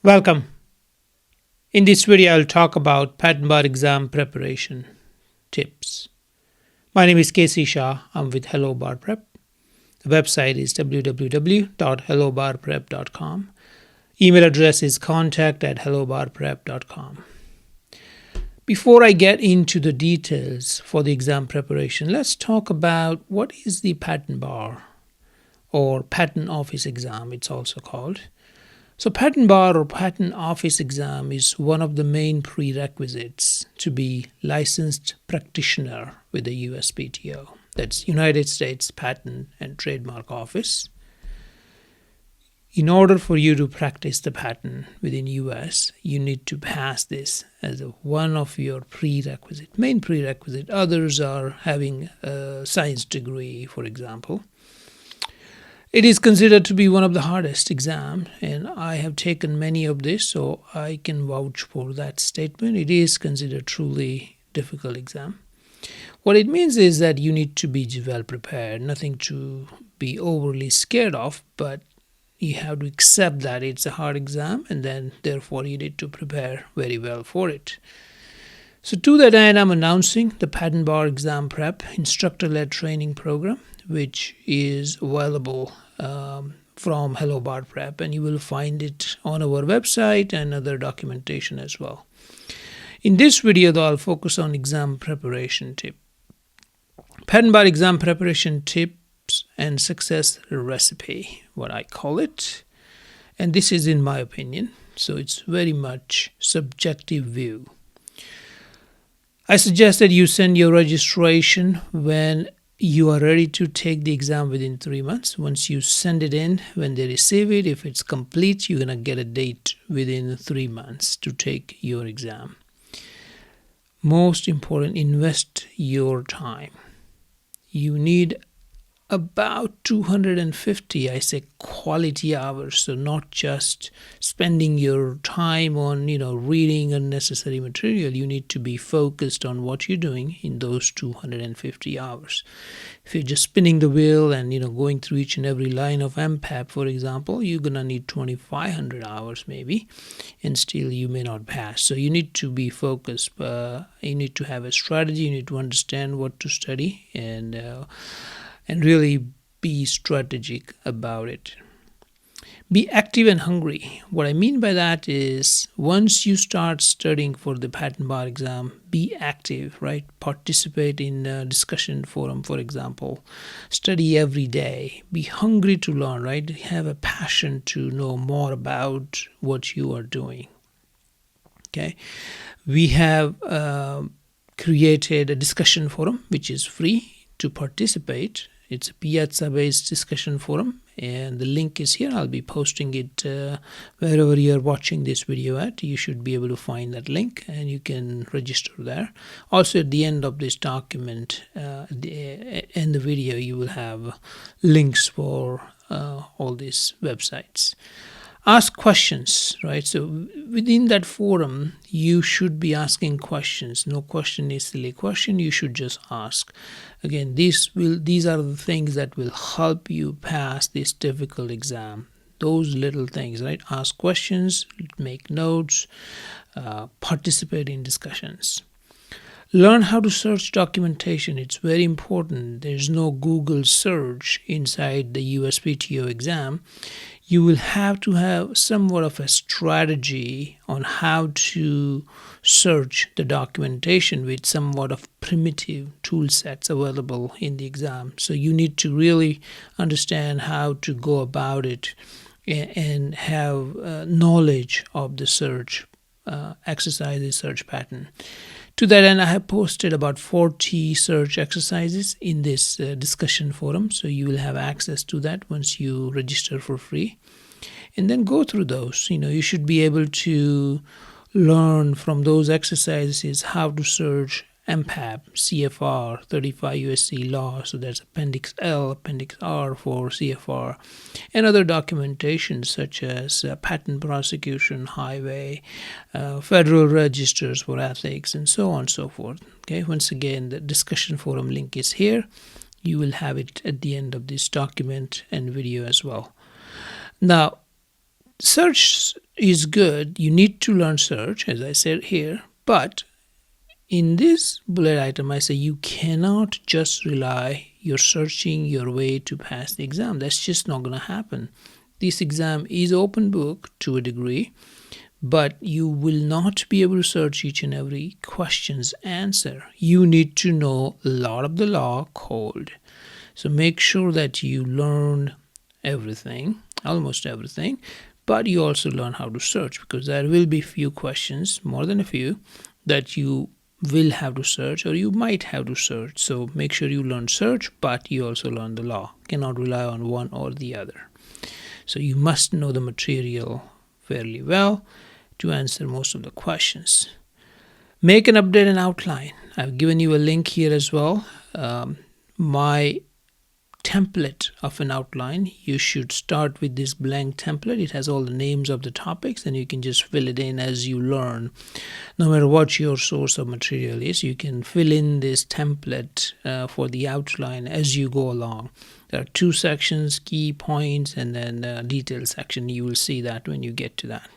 Welcome. In this video, I'll talk about patent bar exam preparation tips. My name is Casey Shah. I'm with Hello Bar Prep. The website is www.hellobarprep.com. Email address is contact@hellobarprep.com. Before I get into the details for the exam preparation, let's talk about what is the patent bar or patent office exam, it's also called. So patent bar or patent office exam is one of the main prerequisites to be licensed practitioner with the USPTO. That's United States Patent and Trademark Office. In order for you to practice the patent within US, you need to pass this as one of your main prerequisite. Others are having a science degree, for example. It is considered to be one of the hardest exams, and I have taken many of this, so I can vouch for that statement. It is considered truly difficult exam. What it means is that you need to be well prepared, nothing to be overly scared of, but you have to accept that it's a hard exam, and then therefore you need to prepare very well for it. So to that end, I'm announcing the Patent Bar Exam Prep Instructor-Led Training Program, which is available from Hello Bar Prep, and you will find it on our website and other documentation as well. In this video, though, I'll focus on exam preparation tip. Patent Bar Exam Preparation Tips and Success Recipe, what I call it. And this is in my opinion, so it's very much subjective view. I suggest that you send your registration when you are ready to take the exam within 3 months. Once you send it in, when they receive it, if it's complete, you're going to get a date within 3 months to take your exam. Most important, invest your time. You need about 250, I say, quality hours. So not just spending your time on, reading unnecessary material. You need to be focused on what you're doing in those 250 hours. If you're just spinning the wheel and, going through each and every line of MPAP, for example, you're going to need 2,500 hours maybe, and still you may not pass. So you need to be focused. You need to have a strategy. You need to understand what to study and really be strategic about it. Be active and hungry. What I mean by that is once you start studying for the patent bar exam, be active, right? Participate in a discussion forum, for example. Study every day. Be hungry to learn, right? Have a passion to know more about what you are doing. Okay. We have created a discussion forum, which is free to participate. It's a Piazza-based discussion forum, and the link is here. I'll be posting it wherever you're watching this video at. You should be able to find that link, and you can register there. Also, at the end of this document, in the video, you will have links for all these websites. Ask questions, right? So within that forum, you should be asking questions. No question is silly question. You should just ask. Again, these are the things that will help you pass this difficult exam. Those little things, right? Ask questions, make notes, participate in discussions. Learn how to search documentation. It's very important. There's no Google search inside the USPTO exam. You will have to have somewhat of a strategy on how to search the documentation with somewhat of primitive tool sets available in the exam. So you need to really understand how to go about it and have knowledge of the search exercises, search pattern. To that end, I have posted about 40 search exercises in this discussion forum, so you will have access to that once you register for free. And then go through those. You should be able to learn from those exercises how to search MPAP, CFR, 35 USC law, so that's Appendix L, Appendix R for CFR, and other documentation such as patent prosecution, highway, federal registers for ethics, and so on and so forth. Okay, once again, the discussion forum link is here. You will have it at the end of this document and video as well. Now, search is good. You need to learn search, as I said here, but in this bullet item, I say you cannot just rely you're searching your way to pass the exam. That's just not going to happen. This exam is open book to a degree, but you will not be able to search each and every question's answer. You need to know a lot of the law code. So make sure that you learn everything, almost everything, but you also learn how to search, because there will be few questions, more than a few, that you will have to search or you might have to search. So make sure you learn search, but you also learn the law. Cannot rely on one or the other. So you must know the material fairly well to answer most of the questions. Make an update and outline. I've given you a link here as well. My template of an outline, you should start with this blank template. It has all the names of the topics and you can just fill it in as you learn. No matter what your source of material is, you can fill in this template for the outline as you go along. There are two sections, key points, and then the detail section. You will see that when you get to that.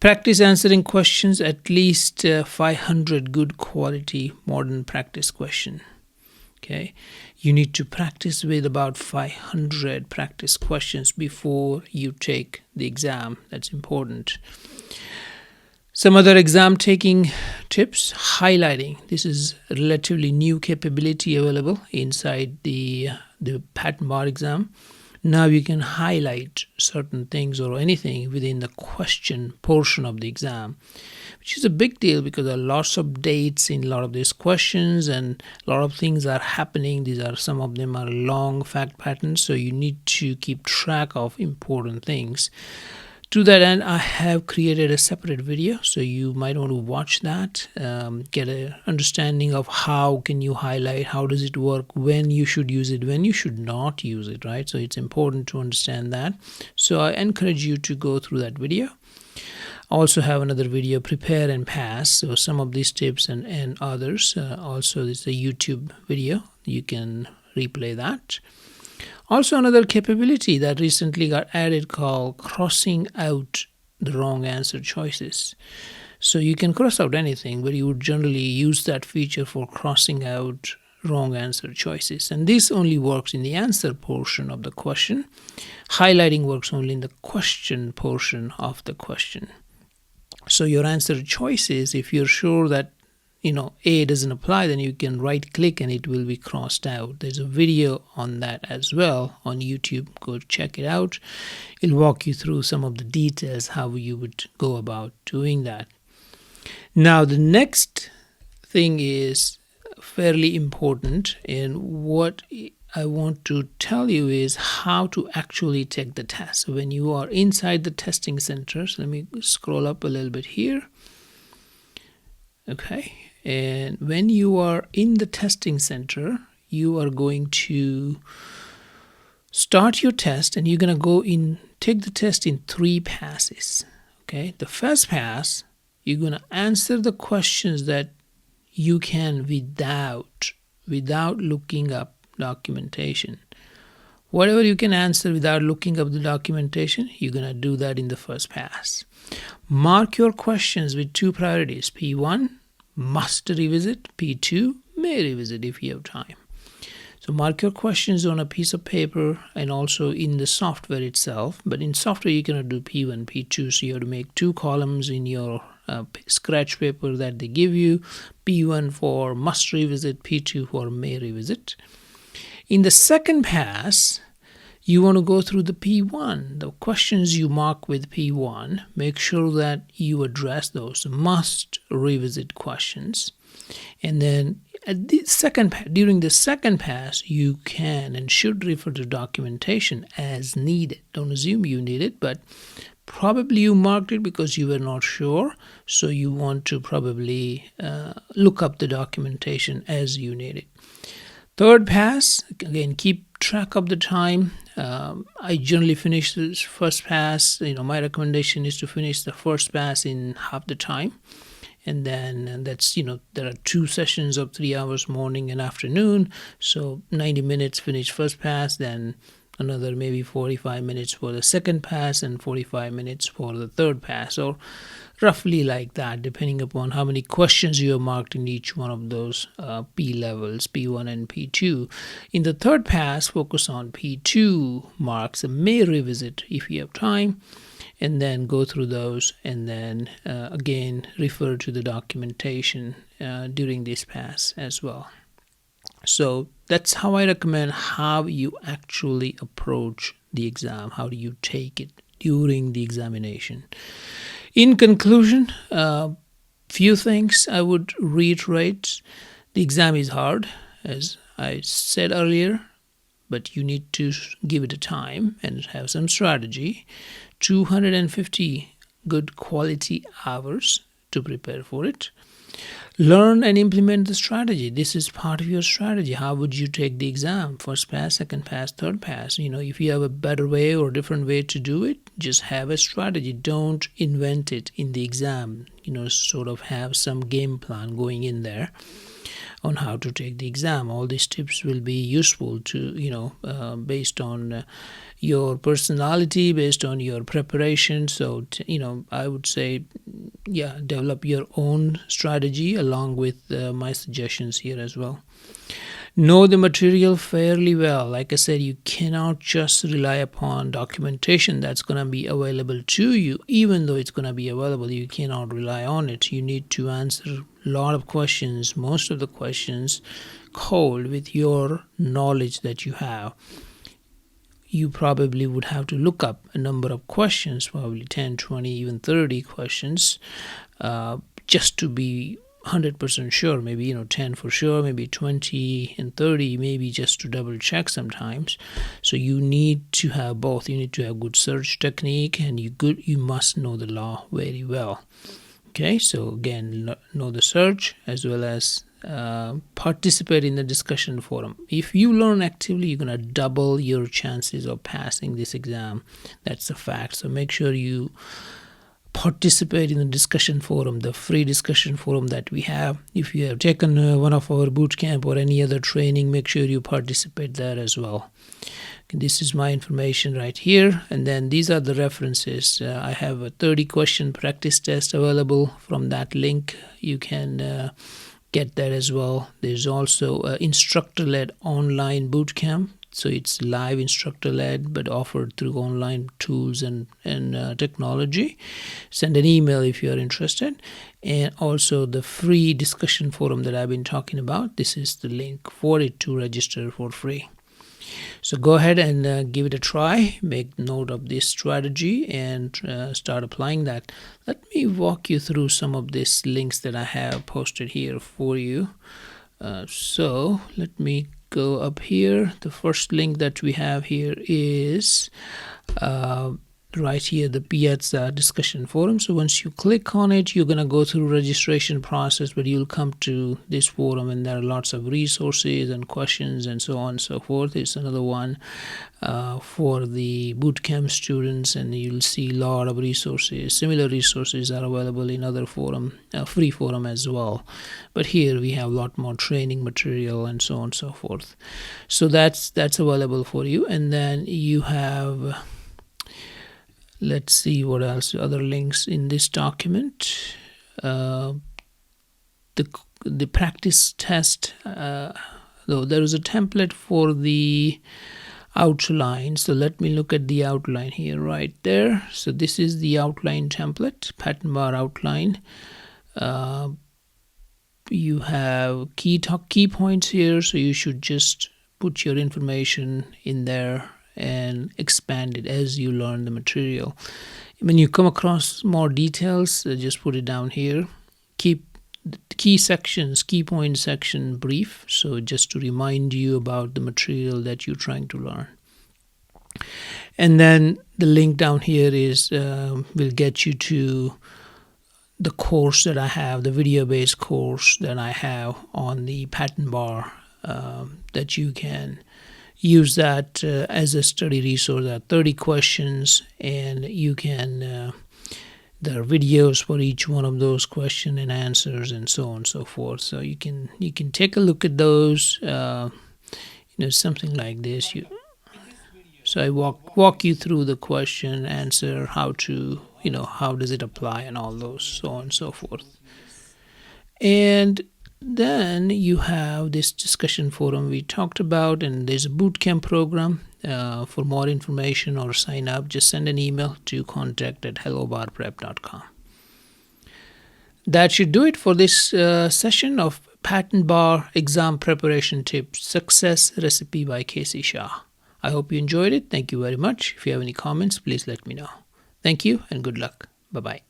Practice answering questions, at least 500 good quality modern practice question. Okay, you need to practice with about 500 practice questions before you take the exam. That's important. Some other exam taking tips: highlighting. This is a relatively new capability available inside the patent bar exam. Now you can highlight certain things or anything within the question portion of the exam, which is a big deal because there are lots of dates in a lot of these questions and a lot of things are happening. Some of them are long fact patterns, so you need to keep track of important things. To that end, I have created a separate video, so you might want to watch that, get an understanding of how can you highlight, how does it work, when you should use it, when you should not use it, right? So it's important to understand that. So I encourage you to go through that video. I also have another video, prepare and pass. So some of these tips and others. Also, this is a YouTube video. You can replay that. Also, another capability that recently got added called crossing out the wrong answer choices. So you can cross out anything, but you would generally use that feature for crossing out wrong answer choices. And this only works in the answer portion of the question. Highlighting works only in the question portion of the question. So your answer choices, if you're sure that A doesn't apply, then you can right click and it will be crossed out. There's a video on that as well on YouTube. Go check it out. It'll walk you through some of the details how you would go about doing that. Now the next thing is fairly important, and what I want to tell you is how to actually take the test. So when you are inside the testing center, so let me scroll up a little bit here. Okay. And when you are in the testing center, you are going to start your test and you're going to go in, take the test in 3 passes. Okay. The first pass, you're going to answer the questions that you can without looking up documentation. Whatever you can answer without looking up the documentation, you're going to do that in the first pass. Mark your questions with 2 priorities. P1, must revisit. P2, may revisit if you have time. So mark your questions on a piece of paper and also in the software itself. But in software, you cannot do P1, P2. So you have to make 2 columns in your scratch paper that they give you. P1 for must revisit, P2 for may revisit. In the second pass, you want to go through the P1, the questions you mark with P1, make sure that you address those must revisit questions. And then at the during the second pass, you can and should refer to documentation as needed. Don't assume you need it, but probably you marked it because you were not sure. So you want to probably look up the documentation as you need it. Third pass, again, keep track of the time. I generally finish this first pass. My recommendation is to finish the first pass in half the time. And then that's, there are 2 sessions of 3 hours, morning and afternoon. So 90 minutes finish first pass, then another maybe 45 minutes for the second pass and 45 minutes for the third pass, or roughly like that, depending upon how many questions you have marked in each one of those P levels, P1 and P2. In the third pass, focus on P2 marks and may revisit if you have time, and then go through those, and then again refer to the documentation during this pass as well. So that's how I recommend how you actually approach the exam. How do you take it during the examination? In conclusion, few things I would reiterate. The exam is hard, as I said earlier, but you need to give it a time and have some strategy. 250 good quality hours to prepare for it. Learn and implement the strategy. This is part of your strategy. How would you take the exam? First pass, second pass, third pass. If you have a better way or different way to do it, just have a strategy. Don't invent it in the exam. Sort of have some game plan going in there on how to take the exam. All these tips will be useful to, based on your personality, based on your preparation. So, I would say, develop your own strategy along with my suggestions here as well. Know the material fairly well. Like I said, you cannot just rely upon documentation that's going to be available to you. Even though it's going to be available, you cannot rely on it. You need to answer a lot of questions, most of the questions cold, with your knowledge that you have. You probably would have to look up a number of questions, probably 10, 20, even 30 questions, just to be 100% sure. Maybe 10 for sure, maybe 20 and 30, maybe just to double check sometimes. So you need to have both. You need to have good search technique, and you must know the law very well. Okay, so again, know the search as well as participate in the discussion forum. If you learn actively, you're going to double your chances of passing this exam. That's a fact. So make sure you participate in the discussion forum, the free discussion forum that we have. If you have taken one of our boot camp or any other training, make sure you participate there as well. This is my information right here, and then these are the references. I have a 30 question practice test available from that link. You can get that as well. There's also instructor-led online boot camp. So it's live instructor-led, but offered through online tools and technology. Send an email if you are interested. And also the free discussion forum that I've been talking about. This is the link for it to register for free. So go ahead and give it a try. Make note of this strategy and start applying that. Let me walk you through some of these links that I have posted here for you. So let me go up here. The first link that we have here is right here, the Piazza discussion forum. So once you click on it, you're going to go through registration process, but you'll come to this forum, and there are lots of resources and questions and so on and so forth. It's another one for the bootcamp students, and you'll see a lot of resources. Similar resources are available in other forum, free forum as well, but here we have a lot more training material and so on and so forth. So that's available for you. And then you have, let's see what else, other links in this document. The practice test, though there is a template for the outline. So let me look at the outline here right there. So this is the outline template, pattern bar outline. You have key points here, so you should just put your information in there and expand it as you learn the material. When you come across more details, just put it down here. Keep the key point section brief, so just to remind you about the material that you're trying to learn. And then the link down here is will get you to the course that I have, the video-based course that I have on the pattern bar, that you can use that as a study resource. There are 30 questions, and you can there are videos for each one of those question and answers and so on and so forth. So you can take a look at those. Something like this. So I walk you through the question, answer, how to, how does it apply, and all those, so on and so forth. And then you have this discussion forum we talked about, and there's a bootcamp program. For more information or sign up, just send an email to contact@hellobarprep.com. That should do it for this session of Patent Bar Exam Preparation Tips Success Recipe by Casey Shah. I hope you enjoyed it. Thank you very much. If you have any comments, please let me know. Thank you and good luck. Bye bye.